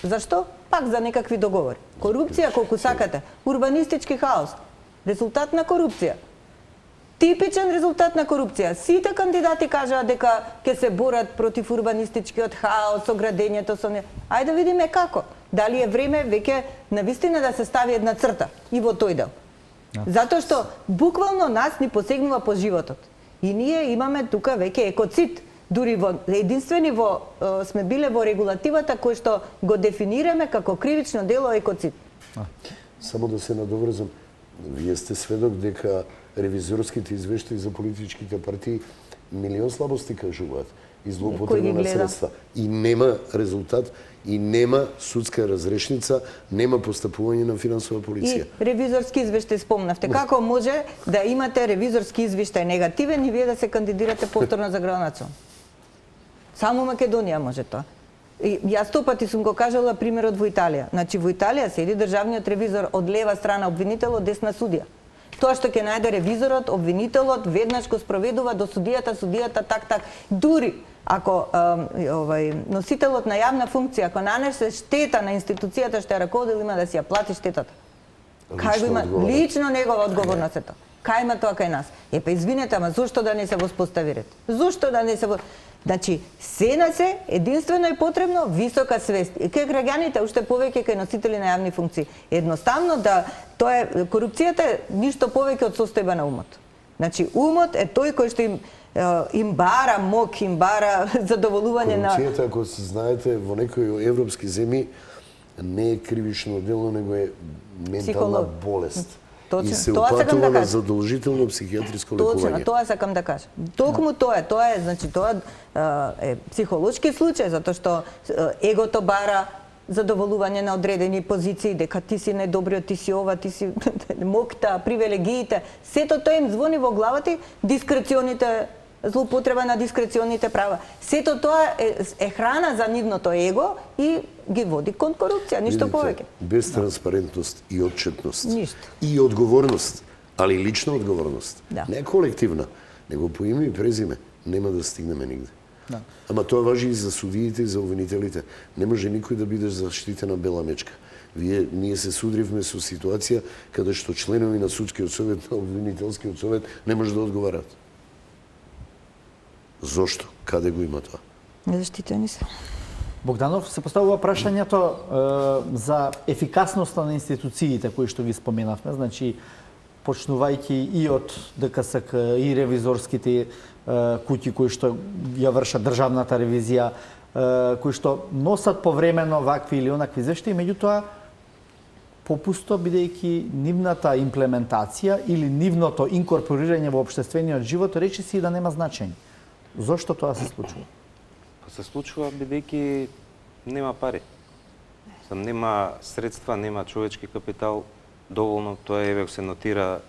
за што? Пак за некакви договори. Корупција колку сакате, урбанистички хаос, резултат на корупција. Типичен резултат на корупција. Сите кандидати кажаа дека ќе се борат против урбанистичкиот хаос, со градењето, со не. Ајде да видиме како. Дали е време веќе навистина да се стави една црта и во тој дел. Затоа што буквално нас ни посегнува по животот. И ние имаме тука веќе екоцид. Дури единствени сме биле во регулативата кој што го дефинираме како кривично дело екоцид. Само да се надоврзам, вие сте сведок дека ревизорските извештаи за политичките партии милион слабости кажуваат и злоупотреба на средства. И нема резултат, и нема судска разрешница, нема постапување на финансова полиција. И ревизорски извештај спомнавте. Како може да имате ревизорски извештај негативен и вие да се кандидирате повторно за градоначелник? Само Македонија може тоа. И јас 100 пати сум го кажала примерот во Италија. Значи во Италија седи државниот ревизор од лева страна обвинител, од десна судија. Тоа што ќе најде ревизорот, обвинителот, веднаш го спроведува до судијата, судијата так. Дури ако носителот на јавна функција, ако нанесе штета на институцијата што ја раководил, има да си ја плати штетата. Кај го има лично негова одговорност е тоа. Кај има тоа кај нас? Па извинете, ама зошто да не се воспостави ред? Зошто да не се Значи, се единствено е потребно висока свест. И кај граѓаните, уште повеќе кај носители на јавни функции. Едноставно корупцијата е ништо повеќе од состојба на умот. Значи, умот е тој кој што им бара мок, им бара задоволување на... Корупцијата, ако се знаете, во некои европски земји не е кривично дело, него е ментална болест. И се упатува на задолжително психијатриско лекување. Точно, тоа сакам да кажам. Токму тоа е, значи тоа е психолошки случај, затоа што егото бара задоволување на одредени позиции, дека ти си најдобриот, ти си ова, ти си мокта, привилегиите. Сето тоа им звони во главата, дискреционите, злоупотреба на дискреционите права. Сето тоа е храна за нивното его и ги води кон корупција, ништо повеќе. Без транспарентност и отчетност. Ништо. И одговорност, али лична одговорност. Да. Не колективна, него по име и презиме нема да стигнеме нигде. Да. Ама тоа важи и за судиите и за обвинителите. Не може никој да биде заштитена бела мечка. Ние се судривме со ситуација каде што членови на судскиот совет, на обвинителскиот совет не може да одговарат. Зошто? Каде го има тоа? Незаштитени се. Богданов, се поставува прашањето за ефикасноста на институциите кои што ви споменавме, значи почнувајќи и од ДКСК и ревизорските куќи кои што ја вршат државната ревизија, кои што носат повремено вакви или онакви извештаи, меѓутоа попусто бидејќи нивната имплементација или нивното инкорпорирање во општествениот живот речиси да нема значење. Зошто тоа се случува? Се случува бидејќи нема пари. Нема средства, нема човечки капитал доволно. Тоа се нотира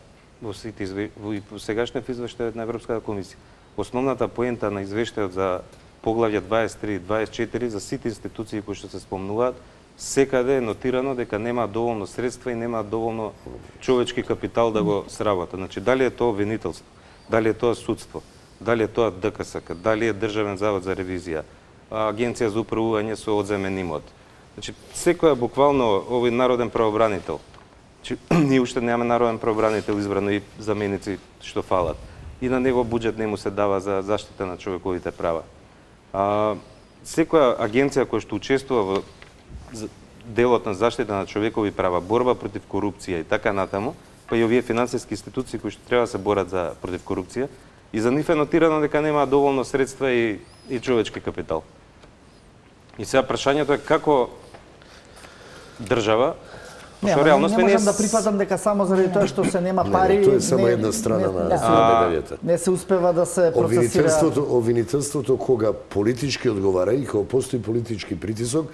во сегашниот извештај на Европската комисија. Основната поента на извештајот за поглавја 23 и 24 за сите институции кои што се спомнуваат, секаде е нотирано дека нема доволно средства и нема доволно човечки капитал да го сработа. Значи, дали е тоа обвинителство, дали е тоа судство, дали е тоа ДКСК, дали е Државен завод за ревизија, Агенција за управување со одземен имот. Значи, секоја буквално овој народен правобранител. Значи, ние уште немаме народен правобранител избрано и заменици што фалат. И на него буџет не му се дава за заштита на човековите права. Секоја агенција која што учествува во делот на заштита на човекови права, борба против корупција и така натаму, па и овие финансиски институции кои што треба да се борат против корупција, и за нив е нотирано дека нема доволно средства и човечки капитал. И сега прашањето е како држава, не можам да прифатам дека само заради тоа што се нема пари, тоа е само една страна на медалјата. Не се успева да се процесира. Обвинителството кога политички одговара и кога постои политички притисок,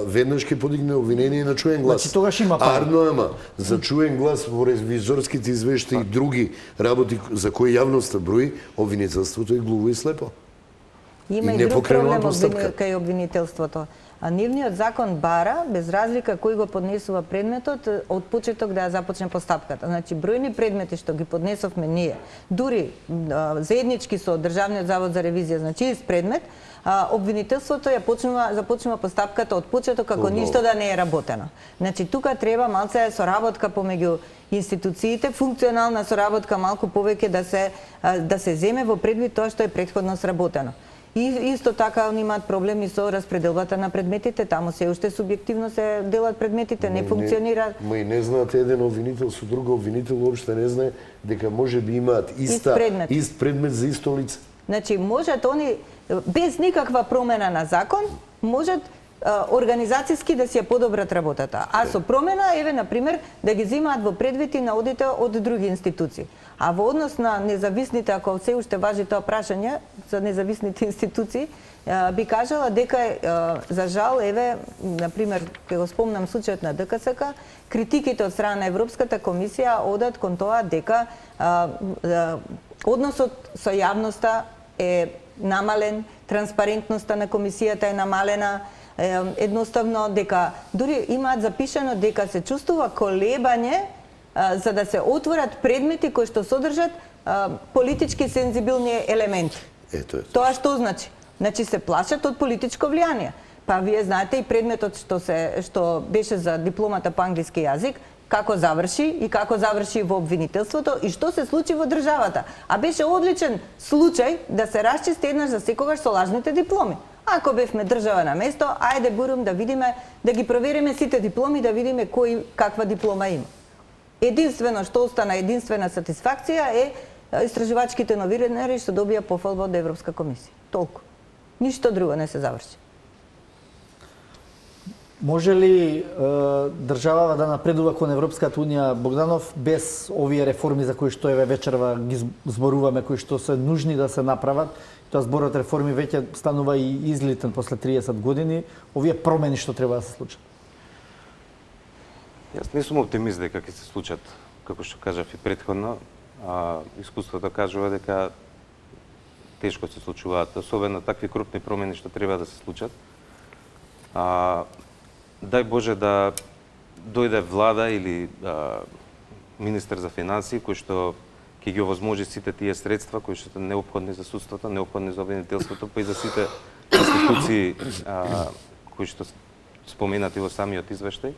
веднаш ќе подигне обвинение на чуен глас. Значи тогаш има пари. Арно за чуен глас во ревизорските извештаи и други работи за кои јавноста брои, обвинителството е глуво и слепо. Има и друг проблем кај обвинителството. А нивниот закон бара, без разлика кој го поднесува предметот, од почеток да ја започне постапката. Значи, бројни предмети што ги поднесовме ние, дури заеднички со Државниот завод за ревизија, значи ист предмет, обвинителството започнува постапката од почеток како ништо да не е работено. Значи, тука треба малце соработка помеѓу институциите, функционална соработка малку повеќе да се земе во предвид тоа што е претходно сработено. И исто така они имаат проблеми со распределбата на предметите, таму се уште субјективно се делат предметите, не функционира. Ма и не знаат еден обвинител со друг обвинител уопште не знае дека може би имаат ист предмет за исто лице. Значи, можат они, без никаква промена на закон, можат организацијски да си ја подобрат работата. А со промена, еве, например, да ги земаат во предвид и на одите од други институции. А во однос на независните, ако се уште важи тоа прашање за независните институции, би кажала дека, за жал, еве, например, ке го спомнам случајот на ДКСК, критиките од страна на Европската комисија одат кон тоа дека односот со јавноста е намален, транспарентноста на комисијата е намалена, едноставно дека дури имаат запишано дека се чувствува колебање за да се отворат предмети кои што содржат политички сензибилни елементи. Тоа што значи? Значи се плашат од политичко влијание. Па вие знаете и предметот што беше за дипломата по англиски јазик, како заврши и како заврши во обвинителството и што се случи во државата. А беше одличен случај да се расчисти еднаш за секогаш со лажните дипломи. Ако бевме држава на место, ајде бурум да видиме, да ги провериме сите дипломи, да видиме кој каква диплома има. Единствено што остана, единствена сатисфакција е истражувачките новинари што добија пофалба од Европска комисија. Толку. Ништо друго не се заврши. Може ли државава да напредува кон Европската унија, Богданов, без овие реформи за кои што еве вечерва ги зборуваме, кои што се нужни да се направат? Тоа зборот реформи веќе станува и излитен после 30 години. Овие промени што треба да се случат? Јас не сум оптимист дека ќе се случат, како што кажав и претходно. Искуството кажува дека тешко се случуваат, особено такви крупни промени што треба да се случат. Дај Боже да дојде влада или министер за финансии кој што ќе ги овозможи сите тие средства кои што се неопходни за судството, неопходни за обвинителството, па и за сите институции кои што споменати во самиот извештај.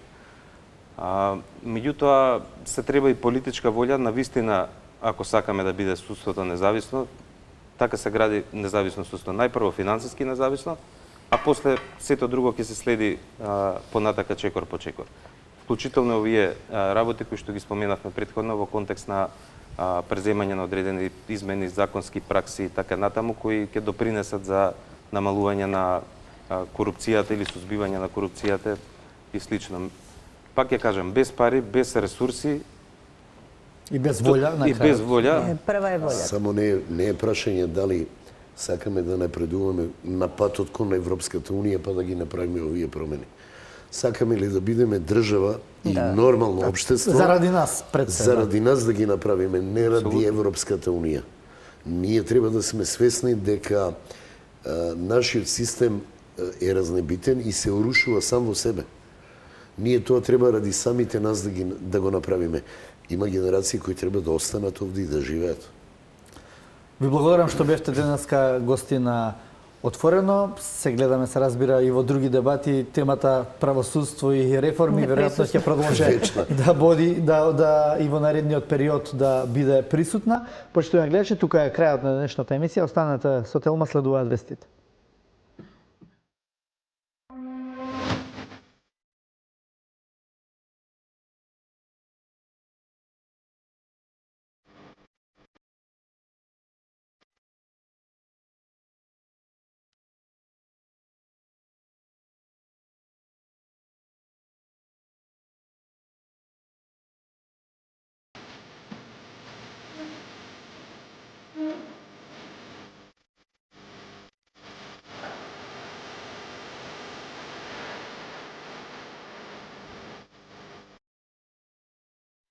Меѓутоа се треба и политичка волја, навистина, ако сакаме да биде судството независно, така се гради независно судство. Најпрво финансиски независно, а после сето друго ќе се следи понатака чекор по чекор. Вклучително овие работи кои што ги споменавме претходно во контекст на преземање на одредени измени, законски пракси и така натаму, кои ќе допринесат за намалување на корупцијата или сузбивање на корупцијата и слично. Пак ќе кажам, без пари, без ресурси и без волја, и без волја. Прва е волја. Само не е прашање дали сакаме да напредуваме на патот кон Европската унија па да ги направиме овие промени. Сакаме ли да бидеме држава и нормално општество? Заради нас, пред се. Заради нас да ги направиме, не ради Европската унија. Ние треба да сме свесни дека нашиот систем е разнебитен и се урушува сам во себе. Ние тоа треба ради самите нас да го направиме. Има генерации кои треба да останат овде и да живеат. Ви благодарам што бевте денеска гости на Отворено. Се гледаме, се разбира, и во други дебати. Темата правосудство и реформи веројатно ќе продолжи да и во наредниот период да биде присутна. Поштовани гледачи, тука е крајот на денешната емисија. Останете со Телма, следуваат вестите.